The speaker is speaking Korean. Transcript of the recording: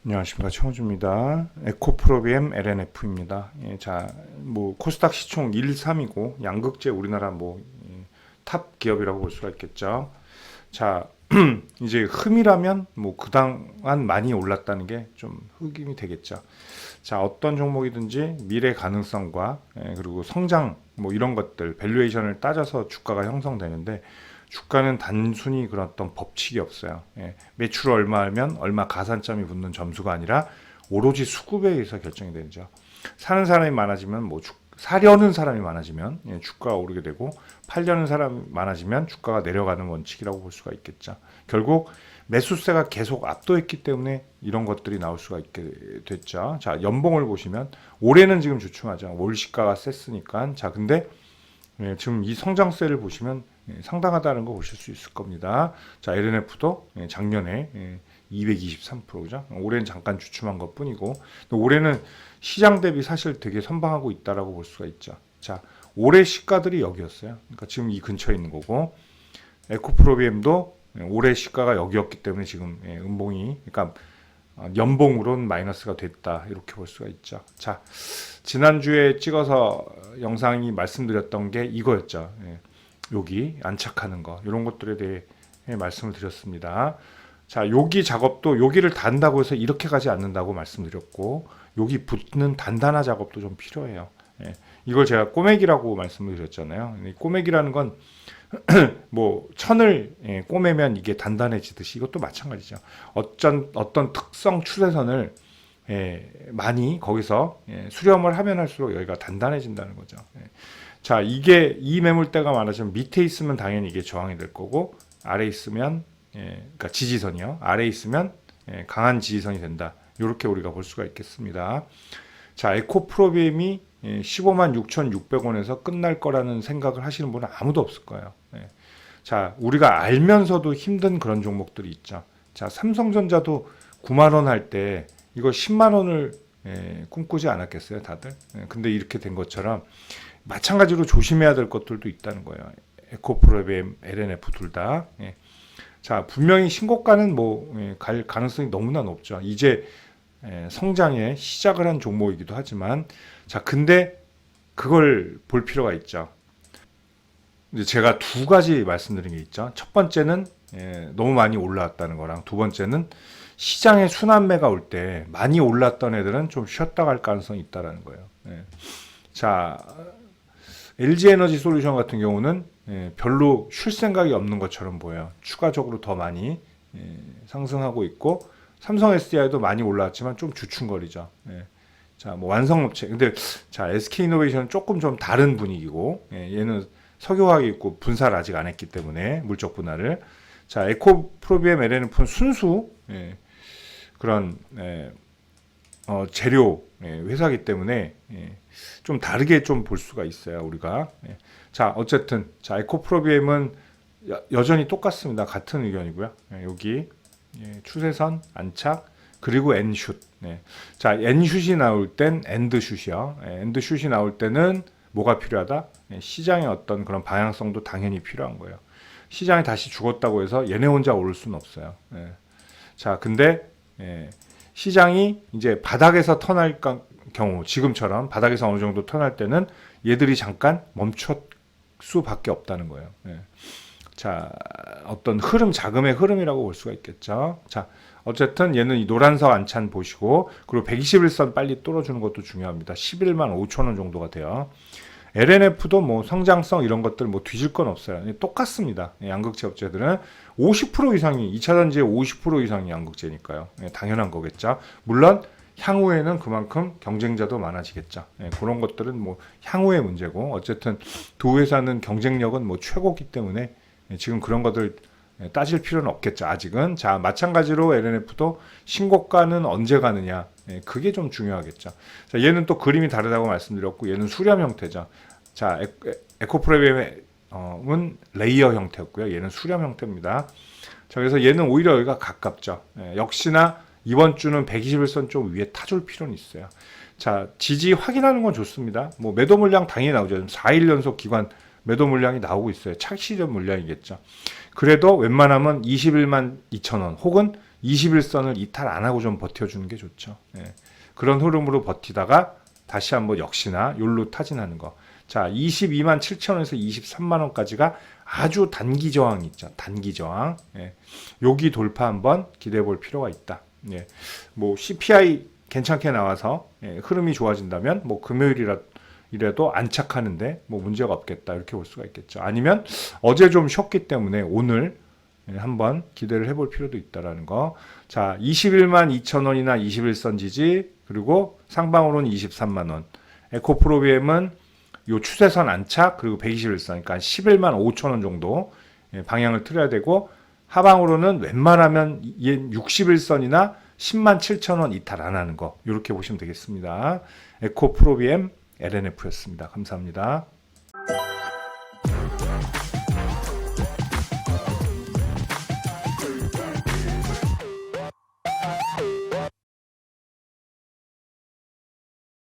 안녕하십니까, 최호주입니다. 에코프로비엠 LNF입니다. 예, 자, 뭐 코스닥 시총 1, 3이고 양극재 우리나라 탑 기업이라고 볼 수가 있겠죠. 자, 이제 흠이라면 뭐 그동안 많이 올랐다는 게 좀 흑임이 되겠죠. 자, 어떤 종목이든지 미래 가능성과 그리고 성장 뭐 이런 것들 밸류에이션을 따져서 주가가 형성되는데, 주가는 단순히 그런 어떤 법칙이 없어요. 매출 얼마 하면 얼마 가산점이 붙는 점수가 아니라 오로지 수급에 의해서 결정이 되죠. 사는 사람이 많아지면 사려는 사람이 많아지면 주가가 오르게 되고, 팔려는 사람이 많아지면 주가가 내려가는 원칙이라고 볼 수가 있겠죠. 결국 매수세가 계속 압도했기 때문에 이런 것들이 나올 수가 있게 됐죠. 자, 연봉을 보시면 올해는 지금 주춤하죠. 올 시가가 셌으니까. 자, 근데 지금 이 성장세를 보시면 상당하다는 거 보실 수 있을 겁니다. 자, LNF도 작년에 223%죠. 올해는 잠깐 주춤한 것 뿐이고, 올해는 시장 대비 사실 되게 선방하고 있다라고 볼 수가 있죠. 자, 올해 시가들이 여기였어요. 그러니까 지금 이 근처에 있는 거고, 에코프로비엠도 올해 시가가 여기였기 때문에 지금 음봉이, 그러니까 연봉으로는 마이너스가 됐다, 이렇게 볼 수가 있죠. 자, 지난주에 찍어서 영상이 말씀드렸던 게 이거였죠. 여기 안착하는 거, 이런 것들에 대해 말씀을 드렸습니다. 자, 여기 작업도 여기를 단다고 해서 이렇게 가지 않는다고 말씀드렸고, 여기 붙는 단단화 작업도 좀 필요해요. 이걸 제가 꼬매기라고 말씀을 드렸잖아요. 꼬매기라는 건 뭐 천을 꼬매면 이게 단단해지듯이 이것도 마찬가지죠. 어떤 특성 추세선을 많이 거기서 수렴을 하면 할수록 여기가 단단해진다는 거죠. 자, 이게 이 매물대가 많아지면 밑에 있으면 당연히 이게 저항이 될 거고, 아래 있으면 그러니까 지지선이요. 아래 있으면 강한 지지선이 된다. 이렇게 우리가 볼 수가 있겠습니다. 자, 에코프로비엠이 15만 6,600원에서 끝날 거라는 생각을 하시는 분은 아무도 없을 거예요. 자, 우리가 알면서도 힘든 그런 종목들이 있죠. 자, 삼성전자도 9만 원 할 때 이거 10만 원을 꿈꾸지 않았겠어요, 다들? 근데 이렇게 된 것처럼 마찬가지로 조심해야 될 것들도 있다는 거예요. 에코프로비엠, LNF 둘 다. 자, 분명히 신고가는 갈 가능성이 너무나 높죠. 이제 성장의 시작을 한 종목이기도 하지만, 자, 근데 그걸 볼 필요가 있죠. 이제 제가 두 가지 말씀드린 게 있죠. 첫 번째는 너무 많이 올라왔다는 거랑, 두 번째는 시장에 순환매가 올 때 많이 올랐던 애들은 좀 쉬었다 갈 가능성이 있다는 거예요. 자, LG에너지 솔루션 같은 경우는 별로 쉴 생각이 없는 것처럼 보여요. 추가적으로 더 많이 상승하고 있고, 삼성 SDI도 많이 올라왔지만 좀 주춤거리죠. 자, 뭐 완성업체. 근데 자, SK이노베이션은 조금 좀 다른 분위기고, 얘는 석유화학이 있고 분사를 아직 안 했기 때문에 물적 분할을. 자, 에코프로비엠 LNF는 순수 그런 재료 회사이기 때문에 좀 다르게 좀 볼 수가 있어요, 우리가. 자, 어쨌든 자, 에코프로비엠은 여전히 똑같습니다. 같은 의견이고요. 여기 추세선 안착, 그리고 N슛. 자, N슛이 나올 땐 엔드슛이요. 엔드슛이 나올 때는 뭐가 필요하다? 시장의 어떤 그런 방향성도 당연히 필요한 거예요. 시장이 다시 죽었다고 해서 얘네 혼자 오를 수는 없어요. 자, 근데 시장이 이제 바닥에서 턴할 경우, 지금처럼 바닥에서 어느 정도 턴할 때는 얘들이 잠깐 멈출 수밖에 없다는 거예요. 자, 어떤 흐름, 자금의 흐름이라고 볼 수가 있겠죠. 자, 어쨌든 얘는 이 노란색 안찬 보시고, 그리고 121선 빨리 뚫어주는 것도 중요합니다. 11만 5천 원 정도가 돼요. LNF도 뭐 성장성 이런 것들 뭐 뒤질 건 없어요. 똑같습니다. 양극재 업체들은 50% 이상이, 2차전지의 50% 이상이 양극재니까요. 당연한 거겠죠. 물론 향후에는 그만큼 경쟁자도 많아지겠죠. 그런 것들은 뭐 향후의 문제고, 어쨌든 두 회사는 경쟁력은 뭐 최고기 때문에 지금 그런 것들 따질 필요는 없겠죠, 아직은. 자, 마찬가지로 LNF도 신고가는 언제 가느냐, 그게 좀 중요하겠죠. 자, 얘는 또 그림이 다르다고 말씀드렸고, 얘는 수렴 형태죠. 자, 에코프로비엠은 레이어 형태였고요, 얘는 수렴 형태입니다. 자, 그래서 얘는 오히려 여기가 가깝죠. 역시나 이번 주는 121선 좀 위에 타줄 필요는 있어요. 자, 지지 확인하는 건 좋습니다. 뭐 매도 물량 당연히 나오죠. 4일 연속 기관 매도 물량이 나오고 있어요. 착시적 물량이겠죠. 그래도 웬만하면 21만 2천 원 혹은 21선을 이탈 안 하고 좀 버텨주는 게 좋죠. 예. 그런 흐름으로 버티다가 다시 한번 역시나 요로 타진하는 거. 자, 22만 7천 원에서 23만 원까지가 아주 단기 저항이 있죠. 단기 저항. 예. 여기 돌파 한번 기대해 볼 필요가 있다. 예. 뭐 CPI 괜찮게 나와서 예, 흐름이 좋아진다면 뭐 금요일이라도 안착하는데 뭐 문제가 없겠다 이렇게 볼 수가 있겠죠. 아니면 어제 좀 쉬었기 때문에 오늘 예, 한번 기대를 해볼 필요도 있다라는 거. 자, 21만 2천 원이나 21선 지지 그리고 상방으로는 23만 원. 에코프로비엠은 요 추세선 안착 그리고 121선 그러니까 11만 5천 원 정도 예, 방향을 틀어야 되고 하방으로는 웬만하면 61선이나 10만 7천 원 이탈 안 하는 거 이렇게 보시면 되겠습니다. 에코프로비엠 LNF였습니다. 감사합니다.